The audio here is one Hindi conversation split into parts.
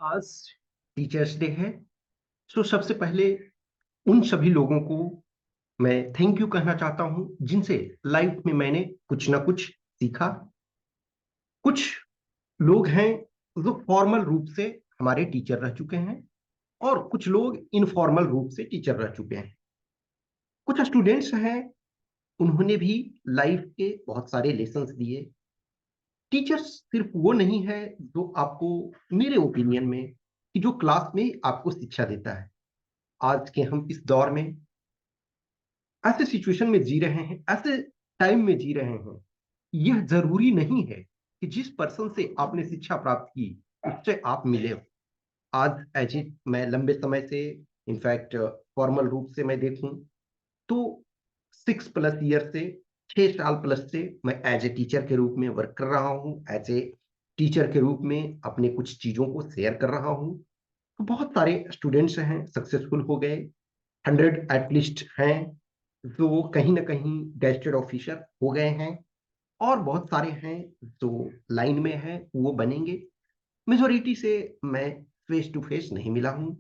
आज टीचर्स डे है। सबसे पहले उन सभी लोगों को मैं थैंक यू कहना चाहता हूं जिनसे लाइफ में मैंने कुछ ना कुछ सीखा। कुछ लोग हैं जो फॉर्मल रूप से हमारे टीचर रह चुके हैं और कुछ लोग इनफॉर्मल रूप से टीचर रह चुके हैं। कुछ स्टूडेंट्स हैं, उन्होंने भी लाइफ के बहुत सारे लेसन्स दिए। टीचर्स सिर्फ वो नहीं है जो आपको, मेरे ओपिनियन में, कि जो क्लास में आपको शिक्षा देता है। आज के हम इस दौर में ऐसे सिचुएशन में जी रहे हैं, ऐसे टाइम में जी रहे हैं। यह जरूरी नहीं है कि जिस पर्सन से आपने शिक्षा प्राप्त की उससे आप मिले हो। आज एज ए मैं लंबे समय से, इनफैक्ट फॉर्मल रूप से मैं देखूं तो 6+ ईयर से, 6 साल प्लस से मैं एज ए टीचर के रूप में वर्क कर रहा हूं। एज ए टीचर के रूप में अपने कुछ चीजों को शेयर कर रहा हूं। तो बहुत सारे स्टूडेंट्स हैं सक्सेसफुल हो गए, 100 एटलीस्ट हैं जो कहीं ना कहीं गेस्टेड ऑफिसर हो गए हैं, और बहुत सारे हैं जो लाइन में हैं, वो बनेंगे। मेजोरिटी से मैं फेस टू फेस नहीं मिला हूं,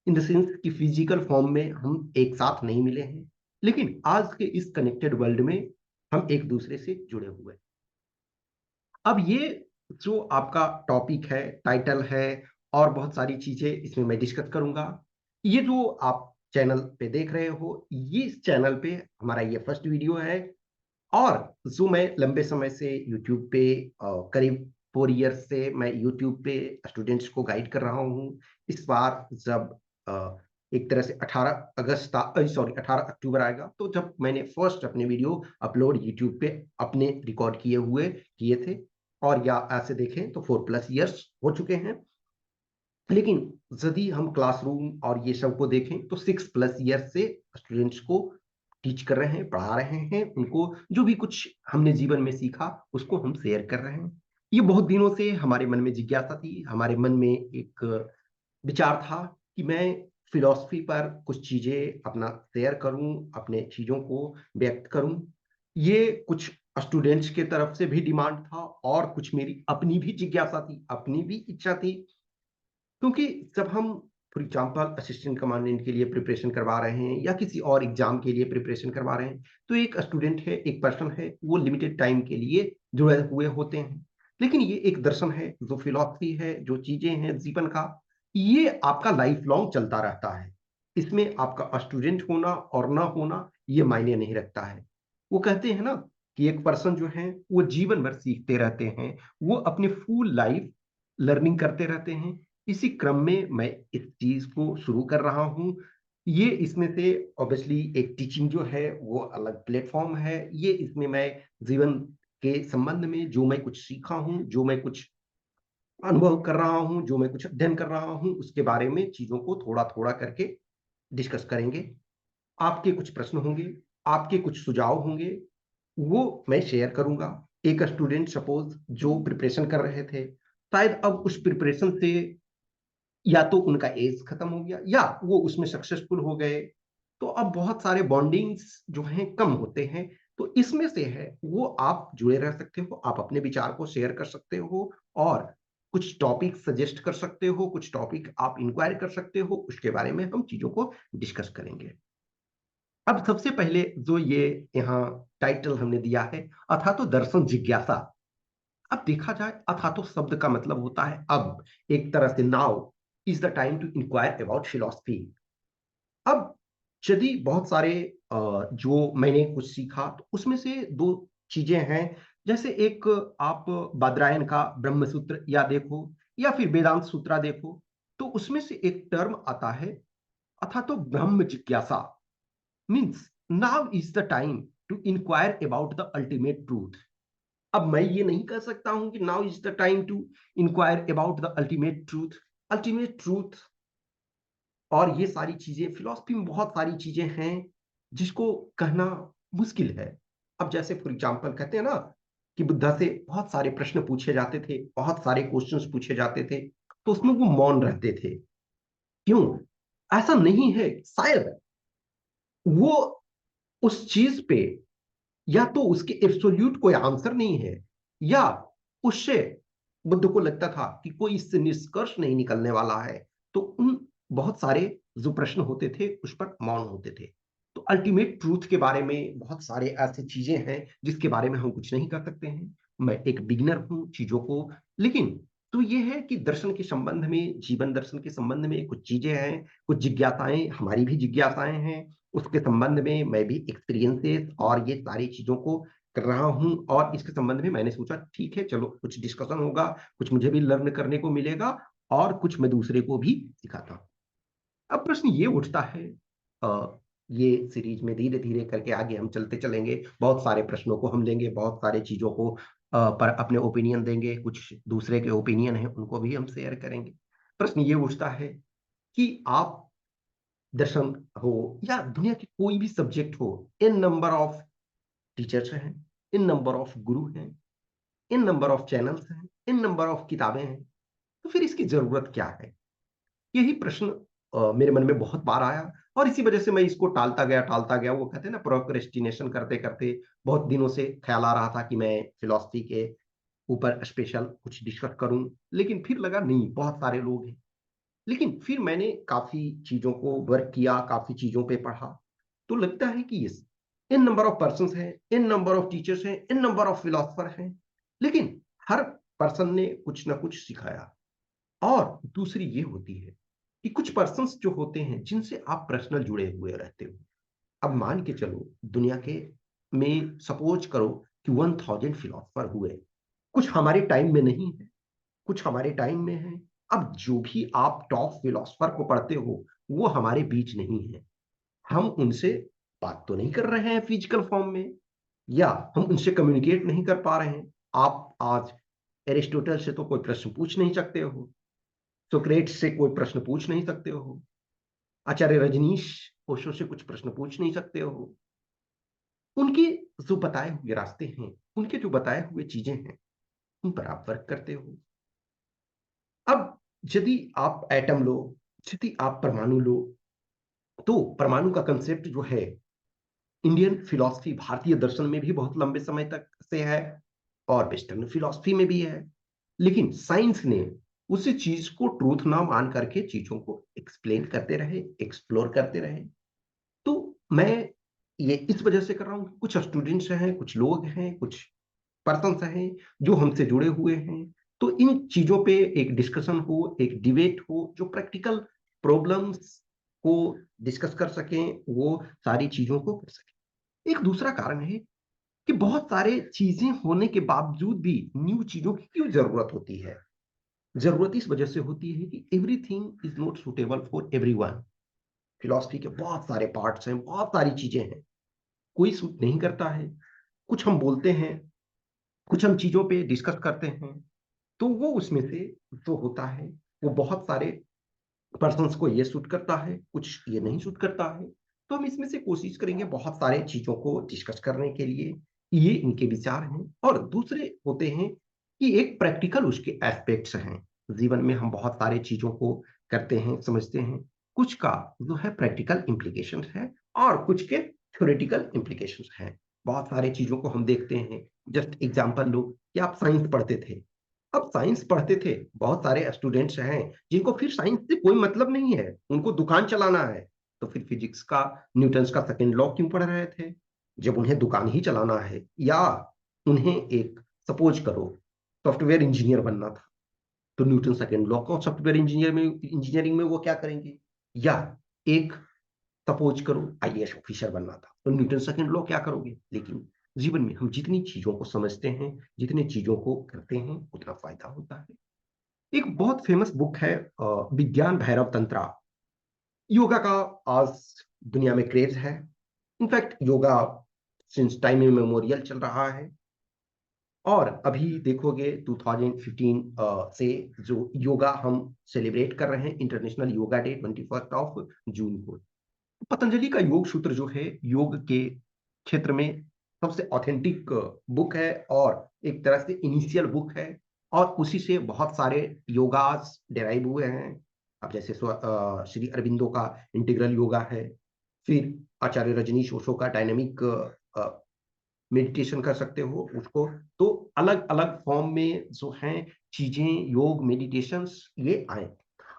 इन द सेंस कि फिजिकल फॉर्म में हम एक साथ नहीं मिले हैं, लेकिन आज के इस कनेक्टेड वर्ल्ड में हम एक दूसरे से जुड़े हुए हैं। अब ये जो आपका टॉपिक है, टाइटल है, और बहुत सारी चीजें इसमें मैं डिस्कस करूंगा। ये जो आप चैनल पे देख रहे हो, ये इस चैनल पे हमारा ये फर्स्ट वीडियो है। और जो मैं लंबे समय से यूट्यूब पे, करीब 4 ईयर्स से मैं यूट्यूब पे स्टूडेंट्स को गाइड कर रहा हूँ। इस बार जब एक तरह से 18 अगस्त, सॉरी 18 अक्टूबर आएगा, तो जब मैंने फर्स्ट अपने वीडियो अपलोड यूट्यूब पे अपने रिकॉर्ड किए थे, और या ऐसे देखें तो 4+ ईयर्स हो चुके हैं। लेकिन यदि हम क्लासरूम और ये सब को देखें तो 6+ ईयर से स्टूडेंट्स को टीच कर रहे हैं, पढ़ा रहे हैं। उनको जो भी कुछ हमने जीवन में सीखा उसको हम शेयर कर रहे हैं। ये बहुत दिनों से हमारे मन में जिज्ञासा थी, हमारे मन में एक विचार था कि मैं फिलॉसफी पर कुछ चीजें अपना शेयर करूं, अपने चीजों को व्यक्त करूं। ये कुछ स्टूडेंट्स के तरफ से भी डिमांड था, और कुछ मेरी अपनी भी जिज्ञासा थी, अपनी भी इच्छा थी। क्योंकि जब हम फॉर एग्जाम्पल असिस्टेंट कमांडेंट के लिए प्रिपरेशन करवा रहे हैं या किसी और एग्जाम के लिए प्रिपरेशन करवा रहे हैं, तो एक स्टूडेंट है, एक पर्सन है, वो लिमिटेड टाइम के लिए जुड़े हुए होते हैं। लेकिन ये एक दर्शन है, जो फिलॉसफी है, जो चीजें हैं जीवन का, ये आपका लाइफ लॉन्ग चलता रहता है। इसमें आपका स्टूडेंट होना और ना होना ये मायने नहीं रखता है। वो कहते हैं ना कि एक पर्सन जो है वो जीवन भर सीखते रहते हैं, वो अपने फुल लाइफ लर्निंग करते रहते हैं। इसी क्रम में मैं इस चीज को शुरू कर रहा हूं। ये इसमें से ऑब्वियसली एक टीचिंग जो है वो अलग प्लेटफॉर्म है। ये इसमें मैं जीवन के संबंध में जो मैं कुछ सीखा हूं, जो मैं कुछ अनुभव कर रहा हूं, जो मैं कुछ अध्ययन कर रहा हूं, उसके बारे में चीजों को थोड़ा थोड़ा करके डिस्कस करेंगे। आपके कुछ प्रश्न होंगे, आपके कुछ सुझाव होंगे, वो मैं शेयर करूंगा। एक स्टूडेंट सपोज जो प्रिपरेशन कर रहे थे, शायद अब उस प्रिपरेशन से या तो उनका एज खत्म हो गया या वो उसमें सक्सेसफुल हो गए, तो अब बहुत सारे बॉन्डिंग्स जो हैं कम होते हैं। तो इसमें से है वो आप जुड़े रह सकते हो, आप अपने विचार को शेयर कर सकते हो, और कुछ टॉपिक सजेस्ट कर सकते हो, कुछ टॉपिक आप इंक्वायर कर सकते हो, उसके बारे में हम चीजों को डिस्कस करेंगे। अब सबसे पहले जो ये यहाँ टाइटल हमने दिया है, अथा तो दर्शन जिज्ञासा। अब देखा जाए, अथा तो शब्द का मतलब होता है अब, एक तरह से now is the time to inquire about philosophy. अब यदि बहुत सारे जो मैंने कुछ सीखा तो उसमें से दो चीजें हैं। जैसे एक, आप बादरायन का ब्रह्म सूत्र या देखो, या फिर वेदांत सूत्रा देखो, तो उसमें से एक टर्म आता है, अथा तो ब्रह्म जिज्ञासा। Means now is the time to inquire about the ultimate truth. अब मैं ये नहीं कह सकता हूं कि now is the time to inquire about the ultimate truth. Ultimate truth और ये सारी चीजें, फिलॉसफी में बहुत सारी चीजें हैं जिसको कहना मुश्किल है। अब जैसे फॉर एग्जाम्पल कहते हैं ना कि बुद्धा से बहुत सारे प्रश्न पूछे जाते थे, बहुत सारे क्वेश्चंस पूछे जाते थे, तो उसमें वो मौन रहते थे। क्यों? ऐसा नहीं है, शायद वो उस चीज पे या तो उसके एब्सोल्यूट कोई आंसर नहीं है, या उससे बुद्ध को लगता था कि कोई इससे निष्कर्ष नहीं निकलने वाला है, तो उन बहुत सारे जो प्रश्न होते थे उस पर मौन होते थे। तो अल्टीमेट ट्रूथ के बारे में बहुत सारे ऐसी चीजें हैं जिसके बारे में हम कुछ नहीं कर सकते हैं। मैं एक बिगिनर हूं चीजों को, लेकिन तो ये है कि दर्शन के संबंध में, जीवन दर्शन के संबंध में कुछ चीजें हैं, कुछ जिज्ञासाएं, हमारी भी जिज्ञासाएं हैं। उसके संबंध में मैं भी एक्सपीरियंसेस और ये सारी चीजों को कर रहा हूं, और इसके संबंध में मैंने सोचा ठीक है चलो कुछ डिस्कशन होगा, कुछ मुझे भी लर्न करने को मिलेगा और कुछ मैं दूसरे को भी सिखाता हूं। अब प्रश्न ये उठता है, ये सीरीज में धीरे धीरे करके आगे हम चलते चलेंगे, बहुत सारे प्रश्नों को हम लेंगे, बहुत सारे चीजों को पर अपने ओपिनियन देंगे, कुछ दूसरे के ओपिनियन है उनको भी हम शेयर करेंगे। प्रश्न ये उठता है कि आप दर्शन हो या दुनिया के कोई भी सब्जेक्ट हो, इन नंबर ऑफ टीचर्स हैं, इन नंबर ऑफ गुरु हैं, इन नंबर ऑफ चैनल्स हैं, इन नंबर ऑफ किताबें हैं, तो फिर इसकी जरूरत क्या है? यही प्रश्न मेरे मन में बहुत बार आया, और इसी वजह से मैं इसको टालता गया। वो कहते हैं ना, प्रोक्रेस्टिनेशन करते करते बहुत दिनों से ख्याल आ रहा था कि मैं फिलॉसफी के ऊपर स्पेशल कुछ डिस्कस करूं, लेकिन फिर लगा नहीं, बहुत सारे लोग हैं। लेकिन फिर मैंने काफी चीजों को वर्क किया, काफी चीजों पे पढ़ा, तो लगता है कि yes, in number of person हैं, इन नंबर ऑफ टीचर्स हैं, इन नंबर ऑफ फिलोसफर हैं, लेकिन हर पर्सन ने कुछ ना कुछ सिखाया। और दूसरी ये होती है कि कुछ पर्सन्स जो होते हैं जिनसे आप पर्सनल जुड़े हुए रहते हो। अब मान के चलो दुनिया के में सपोज करो कि 1000 फिलोसफर हुए, कुछ हमारे टाइम में नहीं है, कुछ हमारे टाइम में है। अब जो भी आप टॉप फिलोसफर को पढ़ते हो वो हमारे बीच नहीं है, हम उनसे बात तो नहीं कर रहे हैं फिजिकल फॉर्म में, या हम उनसे कम्युनिकेट नहीं कर पा रहे हैं। आप आज एरिस्टोटल से तो कोई प्रश्न पूछ नहीं सकते हो, सोक्रेट से कोई प्रश्न पूछ नहीं सकते हो, आचार्य रजनीश ओशो से कुछ प्रश्न पूछ नहीं सकते हो। उनके जो बताए हुए रास्ते हैं, उनके जो बताए हुए चीजें हैं, उन पर आप वर्क करते हो। अब यदि आप एटम लो, यदि आप परमाणु लो, तो परमाणु का कंसेप्ट जो है, इंडियन फिलॉसफी, भारतीय दर्शन में भी बहुत लंबे समय तक से है और वेस्टर्न फिलॉसफी में भी है, लेकिन साइंस ने उसी चीज को ट्रूथ ना मान करके चीजों को एक्सप्लेन करते रहे, एक्सप्लोर करते रहे। तो मैं ये इस वजह से कर रहा हूं कि कुछ स्टूडेंट्स हैं, कुछ लोग हैं, कुछ पर्सन हैं जो हमसे जुड़े हुए हैं, तो इन चीजों पे एक डिस्कशन हो, एक डिबेट हो, जो प्रैक्टिकल प्रॉब्लम्स को डिस्कस कर सकें, वो सारी चीजों को कर सकें। एक दूसरा कारण है कि बहुत सारे चीजें होने के बावजूद भी न्यू चीजों की क्यों जरूरत होती है? जरूरत इस वजह से होती है कि everything is not suitable for everyone. Philosophy के बहुत सारे पार्ट्स हैं, बहुत सारी चीजें हैं, कोई सूट नहीं करता है। कुछ हम बोलते हैं, कुछ हम चीजों पे डिस्कस करते हैं, तो वो उसमें से जो होता है वो बहुत सारे पर्सन्स को ये सूट करता है, कुछ ये नहीं सूट करता है। तो हम इसमें से कोशिश करेंगे बहुत सारे चीजों को डिस्कस करने के लिए। ये इनके विचार हैं, और दूसरे होते हैं कि एक प्रैक्टिकल उसके एस्पेक्ट्स हैं। जीवन में हम बहुत सारे चीजों को करते हैं, समझते हैं, कुछ का जो है प्रैक्टिकल इम्प्लीकेशन है और कुछ के थ्योरेटिकल इम्प्लीकेशन है। बहुत सारे चीजों को हम देखते हैं। जस्ट एग्जाम्पल लो कि आप साइंस पढ़ते थे, अब साइंस पढ़ते थे, बहुत सारे स्टूडेंट्स हैं जिनको फिर साइंस से कोई मतलब नहीं है, उनको दुकान चलाना है, तो फिर फिजिक्स का, न्यूटन का सेकंड लॉ क्यों पढ़ रहे थे जब उन्हें दुकान ही चलाना है? या उन्हें एक, सपोज करो, सॉफ्टवेयर इंजीनियर बनना था, तो न्यूटन सेकंड लॉ को सॉफ्टवेयर इंजीनियरिंग में वो क्या करेंगे? या एक, सपोज करो, आईएएस ऑफिसर बनना था, तो न्यूटन सेकंड लॉ क्या करोगे? लेकिन जीवन में हम जितनी चीजों को समझते हैं, जितनी चीजों को करते हैं, उतना फायदा होता है। एक बहुत फेमस बुक है, विज्ञान भैरव तंत्रा। योगा का आज दुनिया में क्रेज है। In fact yoga since time memorial चल रहा है, और अभी देखोगे 2015 से जो योगा हम सेलिब्रेट कर रहे हैं, इंटरनेशनल योगा डे 21 जून को। पतंजलि का योग सूत्र जो है, योग के क्षेत्र में सबसे ऑथेंटिक बुक है, और एक तरह से इनिशियल बुक है, और उसी से बहुत सारे योगास डेराइव हुए हैं। अब जैसे श्री अरविंदो का इंटीग्रल योगा है, फिर आचार्य रजनीश ओशो का डायनेमिक मेडिटेशन कर सकते हो उसको। तो अलग अलग फॉर्म में जो हैं चीजें, योग, मेडिटेशंस ये आए।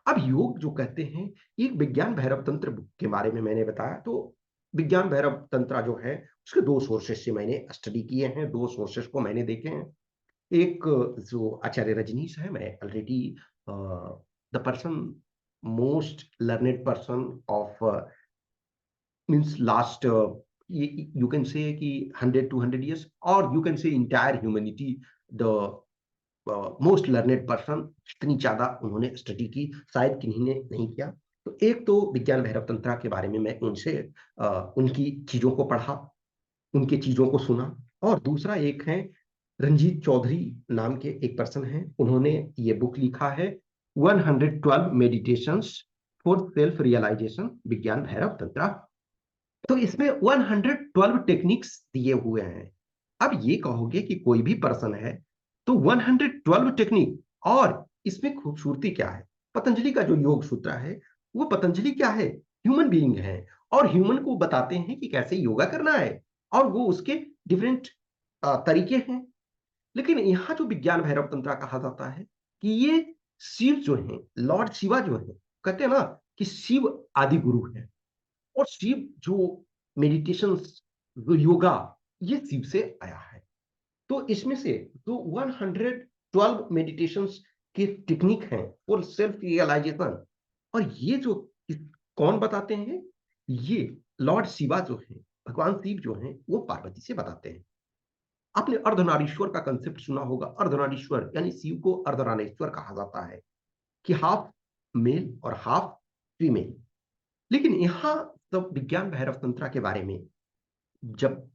अब योग जो कहते हैं, एक विज्ञान भैरव तंत्र के बारे में मैंने बताया। तो विज्ञान भैरव तंत्र जो है उसके दो सोर्सेस से मैंने स्टडी किए हैं, दो सोर्सेस को मैंने देखे हैं। एक जो आचार्य रजनीश है, मैं already the person most learned person of means last, you can say कि 100-200 years, और you can say entire humanity, the most learned person. इतनी ज्यादा उन्होंने स्टडी की, शायद किन्हीं ने नहीं किया। तो एक तो विज्ञान भैरव तंत्रा के बारे में मैं उनसे उनकी चीजों को पढ़ा, उनके चीजों को सुना। और दूसरा एक है रंजीत चौधरी नाम के एक पर्सन हैं, उन्होंने ये बुक लिखा है 112 मेडिटेशंस फॉर सेल्फ रियलाइजेशन, विज्ञान भैरव तंत्रा। तो इसमें 112 टेक्निक्स दिए हुए हैं। अब ये कहोगे कि कोई भी पर्सन है तो 112 टेक्निक, और इसमें खूबसूरती क्या है? पतंजलि का जो योग सूत्र है, वो पतंजलि क्या है, ह्यूमन बीइंग है, और ह्यूमन को बताते हैं कि कैसे योगा करना है, और वो उसके डिफरेंट तरीके हैं। लेकिन यहाँ जो विज्ञान भैरव तंत्र कहा जाता है कि ये शिव जो है, लॉर्ड शिवा जो है, कहते हैं ना कि शिव आदि गुरु है, और शिव जो मेडिटेशन, जो योगा, ये शिव से आया है। तो इसमें से जो 112 मेडिटेशंस की टेक्निक हैं फॉर सेल्फ रियलाइजेशन, और ये जो कौन बताते हैं, ये लॉर्ड शिवा जो है, भगवान शिव जो है, वो पार्वती से बताते हैं। आपने अर्धनारीश्वर का कंसेप्ट सुना होगा। अर्धनारीश्वर यानी शिव को अर्धनारीश्वर कहा जाता है, कि हाफ मेल और हाफ फीमेल। लेकिन यहां सब विज्ञान भैरव तंत्रा के बारे में जब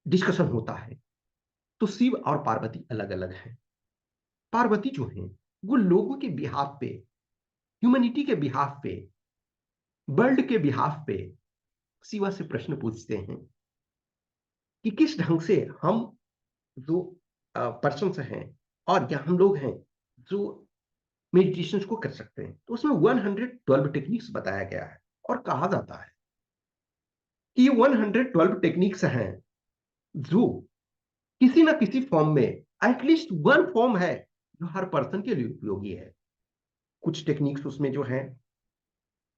डिस्कशन होता है, तो शिव और पार्वती अलग अलग हैं। पार्वती जो है, वो लोगों के बिहाफ पे, ह्यूमैनिटी के बिहाफ पे, वर्ल्ड के बिहाफ पे शिवा से प्रश्न पूछते हैं कि किस ढंग से हम जो पर्सन हैं, और या हम लोग हैं जो मेडिटेशन को कर सकते हैं। तो उसमें 112 टेक्निक्स बताया गया है, और कहा जाता है कि ये 112 टेक्निक्स हैं जो किसी ना किसी फॉर्म में, एटलीस्ट वन फॉर्म है जो हर पर्सन के लिए उपयोगी है। कुछ टेक्निक्स उसमें जो है,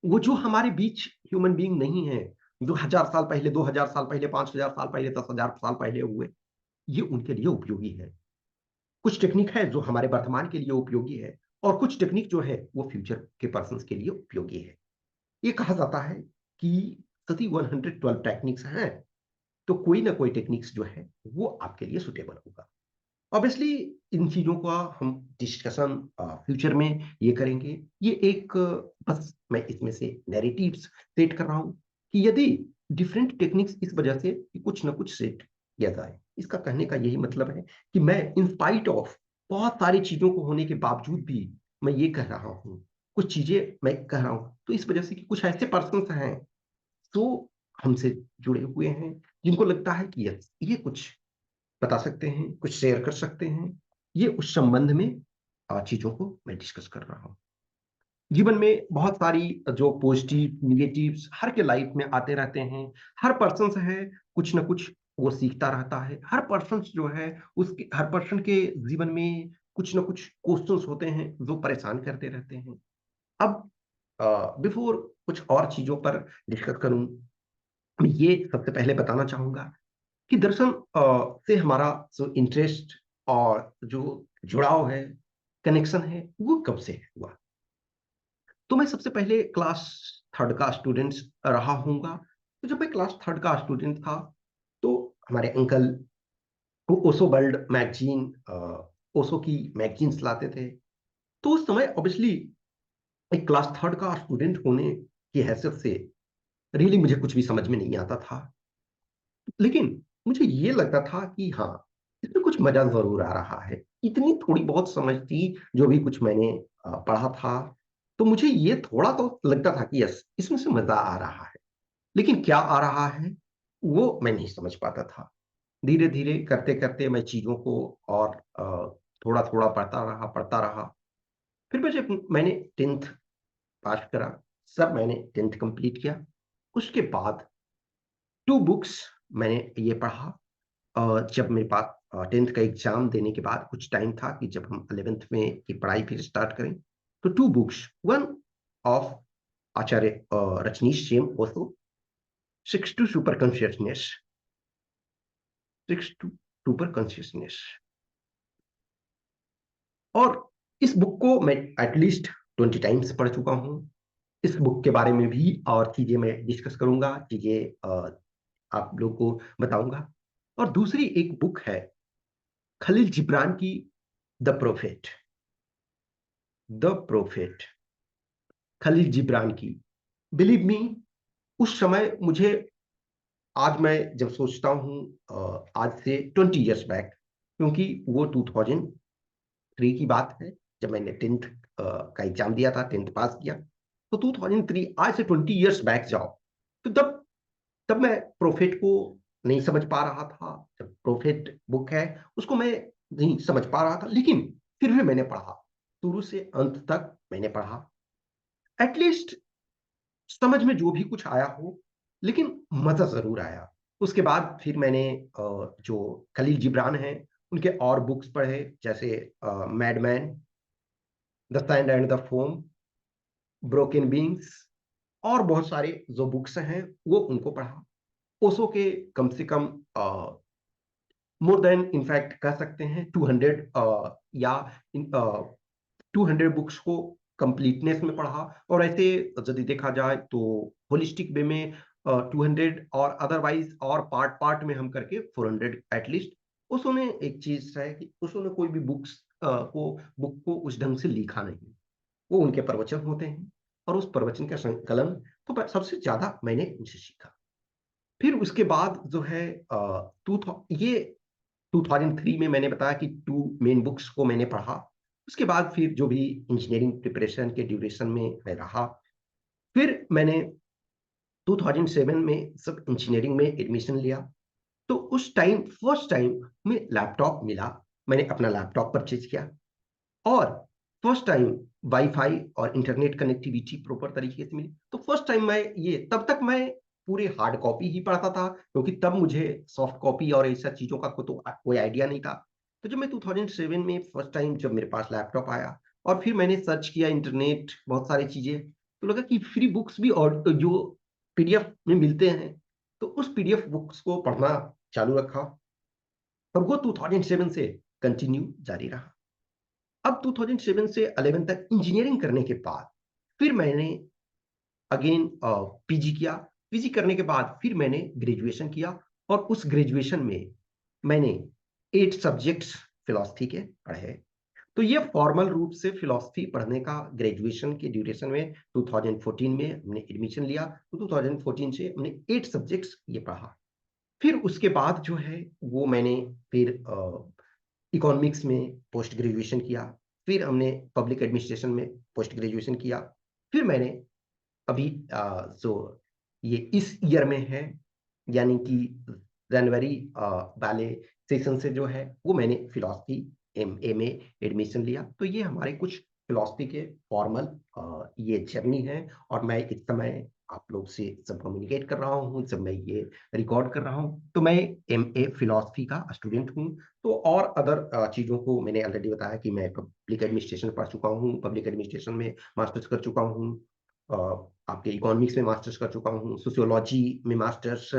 वो जो हमारे बीच ह्यूमन बीइंग नहीं है, जो 1000 साल पहले, 2000 साल पहले, 5000 साल पहले, 10,000 साल पहले हुए, ये उनके लिए उपयोगी है। कुछ टेक्निक है जो हमारे वर्तमान के लिए उपयोगी है, और कुछ टेक्निक जो है वो फ्यूचर के पर्सन के लिए उपयोगी है। ये कहा जाता है कि सभी 112 टेक्निक्स हैं, तो कोई ना कोई टेक्निक्स जो है वो आपके लिए सुटेबल होगा। ऑब्वियसली इन चीजों का हम डिस्कशन फ्यूचर में ये करेंगे। ये एक बस मैं इसमें से नैरेटिव्स सेट कर रहा हूं कि यदि डिफरेंट टेक्निक्स इस वजह से कि कुछ ना कुछ सेट किया जाए। इसका कहने का यही मतलब है कि मैं इन स्पाइट ऑफ बहुत सारी चीजों को होने के बावजूद भी मैं ये कह रहा हूँ, कुछ चीजें मैं कह रहा हूँ, तो इस वजह से कि कुछ ऐसे पर्सन हैं जो हमसे जुड़े हुए हैं, जिनको लगता है कि यस, ये कुछ बता सकते हैं, कुछ शेयर कर सकते हैं। ये उस संबंध में चीजों को मैं डिस्कस कर रहा हूँ। जीवन में बहुत सारी जो पॉजिटिव निगेटिव्स हर के लाइफ में आते रहते हैं। हर पर्सन है कुछ ना कुछ वो सीखता रहता है। हर पर्सन जो है, उसके हर पर्सन के जीवन में कुछ ना कुछ क्वेश्चंस होते हैं जो परेशान करते रहते हैं। अब बिफोर कुछ और चीजों पर डिस्कस करूं, मैं ये सबसे पहले बताना चाहूंगा कि दर्शन से हमारा जो इंटरेस्ट और जो जुड़ाव है, कनेक्शन है, वो कब से हुआ। तो मैं सबसे पहले क्लास थर्ड का स्टूडेंट रहा हूँगा। तो जब मैं क्लास थर्ड का स्टूडेंट था, तो हमारे अंकल वो ओशो वर्ल्ड मैगजीन, ओशो की मैगजीन्स लाते थे। तो उस समय ऑब्वियसली एक क्लास थर्ड का स्टूडेंट होने की हैसियत से रियली मुझे कुछ भी समझ में नहीं आता था। लेकिन मुझे ये लगता था कि हाँ, इसमें कुछ मजा जरूर आ रहा है। इतनी थोड़ी बहुत समझ थी जो भी कुछ मैंने पढ़ा था। तो मुझे ये थोड़ा तो लगता था कि यस, इसमें से मजा आ रहा है। लेकिन क्या आ रहा है वो मैं नहीं समझ पाता था। धीरे धीरे करते करते मैं चीजों को और थोड़ा थोड़ा पढ़ता रहा। फिर मुझे मैंने 10th पास करा। सब मैंने 10th कंप्लीट किया। उसके बाद 2 बुक्स मैंने ये पढ़ा, जब मेरे पास टेंथ का एग्जाम देने के बाद कुछ टाइम था कि जब हम 11th में की पढ़ाई फिर स्टार्ट करें, तो 2 books, one of Acharya Rajneesh same Osho, 6 to Super Consciousness, 6 to Super Consciousness। और इस बुक को मैं एटलीस्ट 20 टाइम्स पढ़ चुका हूं। इस बुक के बारे में भी और चीजें मैं डिस्कस करूंगा, चीजें आप लोग को बताऊंगा। और दूसरी एक बुक है खलील जिब्रान की, the Prophet. The Prophet, Khalil Gibran की। बिलीव मी, उस समय मुझे, आज मैं जब सोचता हूं आज से 20 इयर्स बैक, क्योंकि वो 2003 की बात है जब मैंने टेंथ का एग्जाम दिया था, टेंथ पास किया। तो 2003, आज से 20 इयर्स बैक जाओ, तो तब तब मैं प्रोफेट को नहीं समझ पा रहा था। जब प्रोफेट बुक है उसको मैं नहीं समझ पा रहा था, लेकिन फिर भी मैंने पढ़ा, शुरू से अंत तक मैंने पढ़ा। एटलीस्ट समझ में जो भी कुछ आया हो, लेकिन मजा जरूर आया। उसके बाद फिर मैंने जो खलील जिब्रान है उनके और बुक्स पढ़े, जैसे madman, the sand and the foam, broken wings, और बहुत सारे जो बुक्स हैं वो उनको पढ़ा। ओशो के कम से कम मोर देन, इनफैक्ट कह सकते हैं 200 या 200 बुक्स को कंप्लीटनेस में पढ़ा। और ऐसे यदि देखा जाए तो होलिस्टिक वे में 200, और अदरवाइज और पार्ट पार्ट में हम करके 400 एटलीस्ट। उसने एक चीज है कि उसने कोई भी बुक को उस ढंग से लिखा नहीं, वो उनके प्रवचन होते हैं, और उस प्रवचन का संकलन तो सबसे ज्यादा मैंने उनसे सीखा। फिर उसके बाद जो है ये 2003 में मैंने बताया कि 2 मेन बुक्स को मैंने पढ़ा। उसके बाद फिर जो भी इंजीनियरिंग प्रिपरेशन के ड्यूरेशन में मैं रहा, फिर मैंने 2007 में सब इंजीनियरिंग में एडमिशन लिया। तो उस टाइम फर्स्ट टाइम में लैपटॉप मिला, मैंने अपना लैपटॉप परचेज किया। और फर्स्ट टाइम वाईफाई और इंटरनेट कनेक्टिविटी प्रॉपर तरीके से मिली। तो फर्स्ट टाइम मैं ये, तब तक मैं पूरे हार्ड कॉपी ही पढ़ता था, क्योंकि तब मुझे सॉफ्ट कॉपी और ऐसा चीजों का कोई आइडिया नहीं था। तो जब मैं 2007 में फर्स्ट टाइम जब मेरे पास लैपटॉप आया, और फिर मैंने सर्च किया इंटरनेट, बहुत सारी चीजें, तो लगा कि फ्री बुक्स भी और जो पीडीएफ में मिलते हैं, तो उस पीडीएफ बुक्स को पढ़ना चालू रखा, और वो 2007 से कंटिन्यू जारी रहा। अब 2007 से 11 तक इंजीनियरिंग करने के बाद फिर मैंने अगेन पीजी किया। पीजी करने के बाद फिर मैंने ग्रेजुएशन किया, और उस ग्रेजुएशन में मैंने 8 सब्जेक्ट्स फिलॉसफी के पढ़े। तो ये फॉर्मल रूप से फिलॉसफी पढ़ने का ग्रेजुएशन के ड्यूरेशन में 2014 में हमने एडमिशन लिया, तो 2014 से हमने 8 सब्जेक्ट्स ये पढ़ा। फिर उसके बाद जो है वो मैंने फिर इकोनॉमिक्स में पोस्ट ग्रेजुएशन किया। फिर हमने पब्लिक एडमिनिस्ट्रेशन में पोस्ट ग्रेजुएशन किया। फिर मैंने अभी जो ये इस ईयर में है, यानी कि जनवरी वाले सेशन से जो है वो मैंने फिलॉसफी एमए में एडमिशन लिया। तो ये हमारे कुछ फिलॉसफी के फॉर्मल ये जर्नी है। और मैं इस समय आप लोग से जब कम्युनिकेट कर रहा हूँ, जब मैं ये रिकॉर्ड कर रहा हूँ, तो मैं एमए फिलॉसफी का स्टूडेंट हूँ। तो और अदर चीज़ों को मैंने ऑलरेडी बताया कि मैं पब्लिक एडमिनिस्ट्रेशन पढ़ चुका हूँ, पब्लिक एडमिनिस्ट्रेशन में मास्टर्स कर चुका हूँ, आपके इकोनॉमिक्स में मास्टर्स कर चुका हूँ, सोशियोलॉजी में मास्टर्स।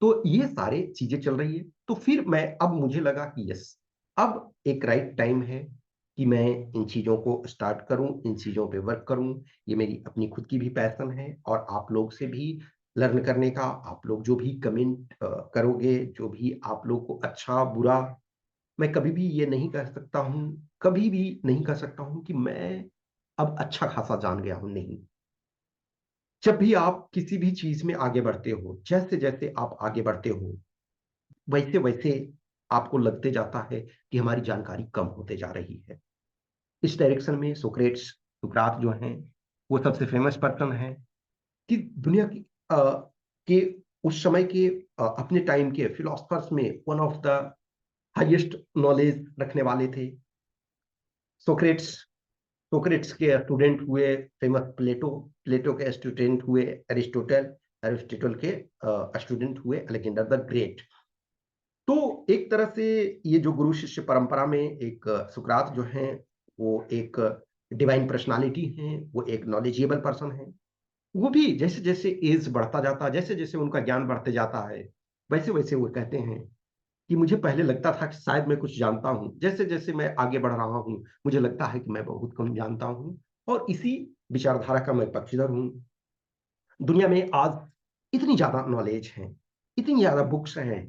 तो ये सारे चीजें चल रही है। तो फिर मैं, अब मुझे लगा कि यस, अब एक राइट टाइम है कि मैं इन चीजों को स्टार्ट करूं, इन चीजों पे वर्क करूं। ये मेरी अपनी खुद की भी पैशन है, और आप लोग से भी लर्न करने का, आप लोग जो भी कमेंट करोगे, जो भी आप लोग को अच्छा बुरा, मैं कभी भी ये नहीं कह सकता हूँ, कभी भी नहीं कह सकता हूँ कि मैं अब अच्छा खासा जान गया हूं, नहीं। जब भी आप किसी भी चीज में आगे बढ़ते हो, जैसे जैसे आप आगे बढ़ते हो, वैसे वैसे आपको लगते जाता है कि हमारी जानकारी कम होते जा रही है। इस डायरेक्शन में सुकरात जो हैं, वो सबसे फेमस पर्सन है कि दुनिया की के उस समय के अपने टाइम के फिलोसफर्स में one of the highest knowledge रखने वाले थे सोक्रेट्स। सोक्रेट्स के स्टूडेंट हुए फेमस प्लेटो, प्लेटो के स्टूडेंट हुए एरिस्टोटल, एरिस्टोटल के स्टूडेंट हुए अलेक्जेंडर द ग्रेट। तो एक तरह से ये जो गुरु शिष्य परंपरा में एक सुकरात जो हैं, वो एक डिवाइन पर्सनालिटी हैं, वो एक नॉलेजेबल पर्सन हैं। वो भी जैसे-जैसे ऐज बढ़ता जाता है, जैसे-जैसे उनका ज्ञान बढ़ते जाता है, वैसे-वैसे वो कहते हैं कि मुझे पहले लगता था कि शायद मैं कुछ जानता हूँ। जैसे-जैसे मैं आगे बढ़ रहा हूँ, मुझे लगता है कि मैं बहुत कम जानता हूँ और इसी विचारधारा का मैं पक्षधर हूँ। दुनिया में आज इतनी ज़्यादा नॉलेज है, इतनी ज़्यादा बुक्स हैं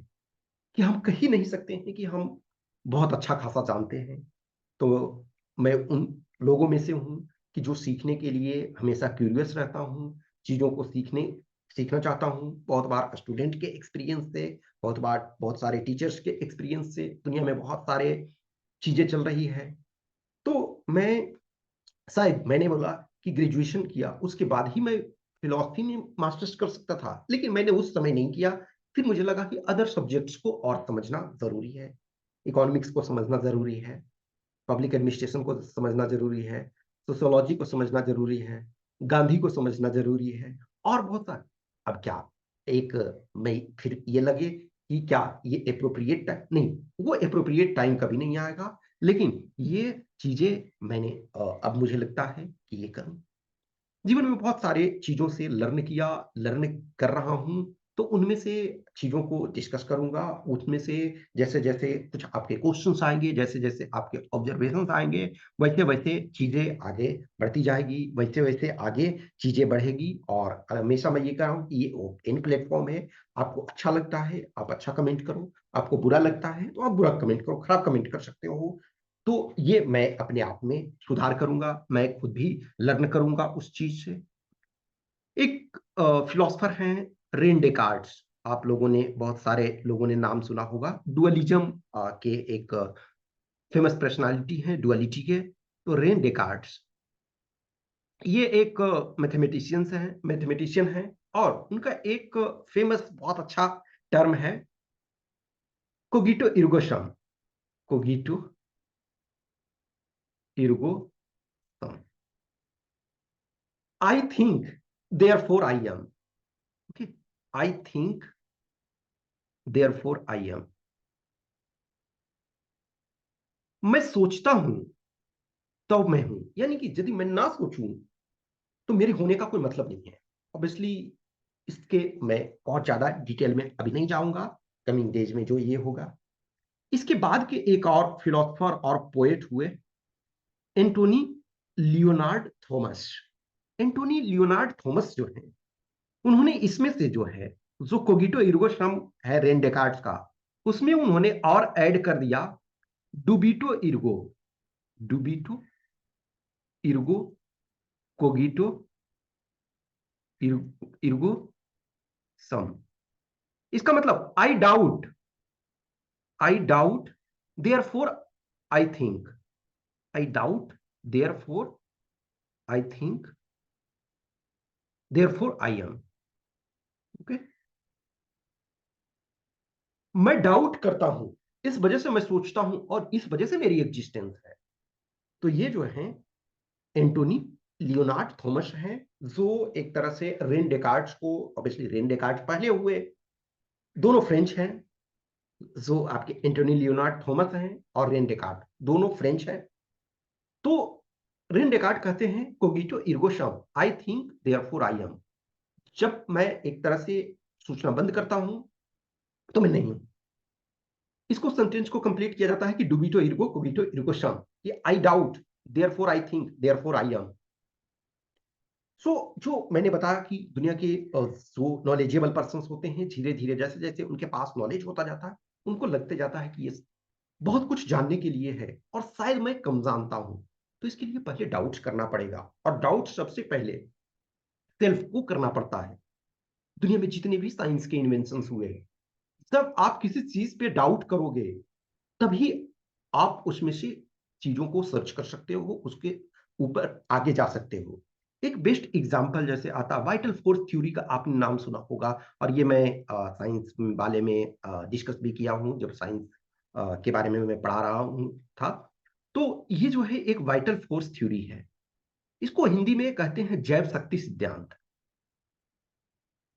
कि हम कह ही नहीं सकते हैं कि हम बहुत अच्छा खासा जानते हैं। तो मैं उन लोगों में से हूँ कि जो सीखने के लिए हमेशा क्यूरियस रहता हूँ, चीज़ों को सीखना चाहता हूँ। बहुत बार स्टूडेंट के एक्सपीरियंस से, बहुत बार बहुत सारे टीचर्स के एक्सपीरियंस से, दुनिया में बहुत सारे चीज़ें चल रही है। तो मैं शायद मैंने बोला कि ग्रेजुएशन किया, उसके बाद ही मैं फ़िलॉसफ़ी में मास्टर्स कर सकता था, लेकिन मैंने उस समय नहीं किया। फिर मुझे लगा कि अदर सब्जेक्ट्स को और समझना ज़रूरी है। इकोनॉमिक्स को समझना ज़रूरी है, पब्लिक एडमिनिस्ट्रेशन को समझना ज़रूरी है, सोशियोलॉजी को समझना ज़रूरी है, गांधी को समझना ज़रूरी है और बहुत सारे। अब क्या एक मैं फिर ये लगे कि क्या ये एप्रोप्रिएट टाइम नहीं, वो एप्रोप्रिएट टाइम कभी नहीं आएगा, लेकिन ये चीज़ें मैंने अब मुझे लगता है कि ये करूँ। जीवन में बहुत सारे चीज़ों से लर्न किया, लर्न कर रहा हूँ, तो उनमें से चीज़ों को डिस्कस करूँगा, उसमें से जैसे-जैसे कुछ आपके क्वेश्चन्स आएँगे, जैसे-जैसे आपके ऑब्जर्वेशंस आएँगे, वैसे-वैसे चीज़ें आगे बढ़ती जाएगी, वैसे-वैसे आगे चीज़ें बढ़ेगी और हमेशा मैं ये कह रहा हूँ कि ये ओपन प्लेटफ़ॉर्म है, आपको अच्छा लगता है, आप अच्छा कमेंट करो, आपको बुरा लगता है, तो आप बुरा कमेंट करो, खराब कमेंट कर सकते हो। तो ये मैं अपने आप में सुधार करूँगा, मैं खुद भी लर्न करूँगा उस चीज़ से। एक फिलॉसफर हैं रेन डेकार्ट्स, आप लोगों ने बहुत सारे लोगों ने नाम सुना होगा। डुअलिज़्म के एक फेमस पर्सनैलिटी हैं डुअलिटी के, तो रेन डेकार्ट्स ये एक मैथमेटिशियन हैं और उनका एक फेमस बहुत अच्छा टर्म है cogito ergo sum, cogito ergo sum. I think therefore I am. Okay, I think therefore I am. मैं सोचता हूं तो मैं हूं, यानी कि यदि मैं ना सोचूं तो मेरे होने का कोई मतलब नहीं है। ऑब्वियसली इसके मैं बहुत ज्यादा डिटेल में अभी नहीं जाऊंगा, कमिंग डेज में जो ये होगा। इसके बाद के एक और फिलोसफर और पोएट हुए Anthony Leonard Thomas. Anthony Leonard Thomas जो है, उन्होंने इसमें से जो है, जो कोगिटो एर्गो सम है रेन डेकार्ड्स का, उसमें उन्होंने और ऐड कर दिया डुबिटो इर्गो। डुबिटो इर्गो कोगिटो इर्गो सम। इसका मतलब आई doubt therefore I think, I doubt therefore I think therefore I am. Okay, मैं डाउट करता हूं, इस वजह से मैं सोचता हूं और इस वजह से मेरी एग्जिस्टेंस है। तो ये जो है एंटोनी लियोनार्ड थॉमस हैं, जो एक तरह से रेन डेकार्ड्स को, ऑब्वियसली रेन डेकार्ड्स पहले हुए, दोनों फ्रेंच हैं। जो आपके एंटोनी लियोनार्ड थॉमस हैं और रेन डेकार्ड दोनों फ्रेंच हैं। तो रेन डेकार्ड कहते हैं cogito ergo sum, I think therefore I am. जब मैं एक तरह से सोचना बंद करता हूं तो मैं नहीं हूं। इसको सेंटेंस को कंप्लीट किया जाता है कि डुबिटो इर्गो कोगिटो इर्गो सम, ये I doubt therefore I think therefore I am. So जो मैंने बताया कि दुनिया के जो नॉलेजेबल पर्सन होते हैं, धीरे धीरे जैसे जैसे उनके पास नॉलेज होता जाता है, उनको लगते जाता है कि ये बहुत कुछ जानने के लिए है और शायद मैं कम जानता हूं। तो इसके लिए पहले डाउट्स करना पड़ेगा और डाउट सबसे पहले सेल्फ को करना पड़ता है। दुनिया में जितने भी साइंस के इन्वेंशन हुए, जब आप किसी चीज पे डाउट करोगे, तभी आप उसमें से चीजों को सर्च कर सकते हो, उसके ऊपर आगे जा सकते हो। एक बेस्ट एग्जांपल जैसे आता वाइटल फोर्स थ्योरी का आपने नाम सुना होगा, और ये मैं साइंस वाले में डिस्कस भी किया हूँ जब साइंस के बारे में मैं पढ़ा रहा हूँ था। तो ये जो है एक वाइटल फोर्स थ्योरी है, इसको हिंदी में कहते हैं जैव शक्ति सिद्धांत।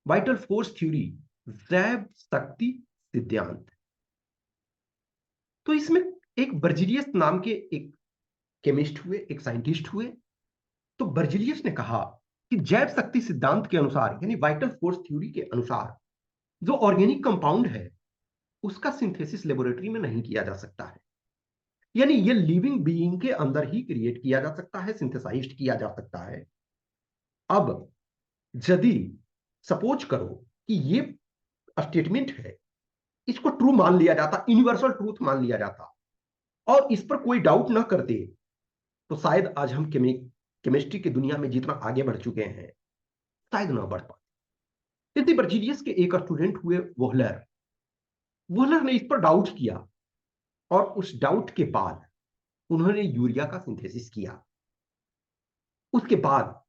वाइटल फोर्स थ्योरी, जैव शक्ति सिद्धांत। तो इसमें एक बर्जीलियस नाम के एक केमिस्ट हुए, एक साइंटिस्ट हुए। तो बर्जीलियस ने कहा कि जैव शक्ति सिद्धांत के अनुसार, यानी वाइटल फोर्स थ्योरी के अनुसार, जो ऑर्गेनिक कंपाउंड है उसका सिंथेसिस लेबोरेटरी में नहीं किया जा सकता है, यानी ये लिविंग बीइंग के अंदर ही क्रिएट किया जा सकता है, सिंथेसाइज्ड किया जा सकता है। अब यदि सपोज करो कि ये स्टेटमेंट है, इसको ट्रू मान लिया जाता, यूनिवर्सल ट्रूथ मान लिया जाता, और इस पर कोई डाउट ना करते, तो शायद आज हम केमिस्ट्री की दुनिया में जितना आगे बढ़ चुके हैं शायद ना बढ़ पाते। यदि बर्जीलियस के एक स्टूडेंट हुए वोहलर, वोहलर ने इस पर डाउट किया, और उस डाउट के बाद उन्होंने यूरिया का सिंथेसिस किया। उसके बाद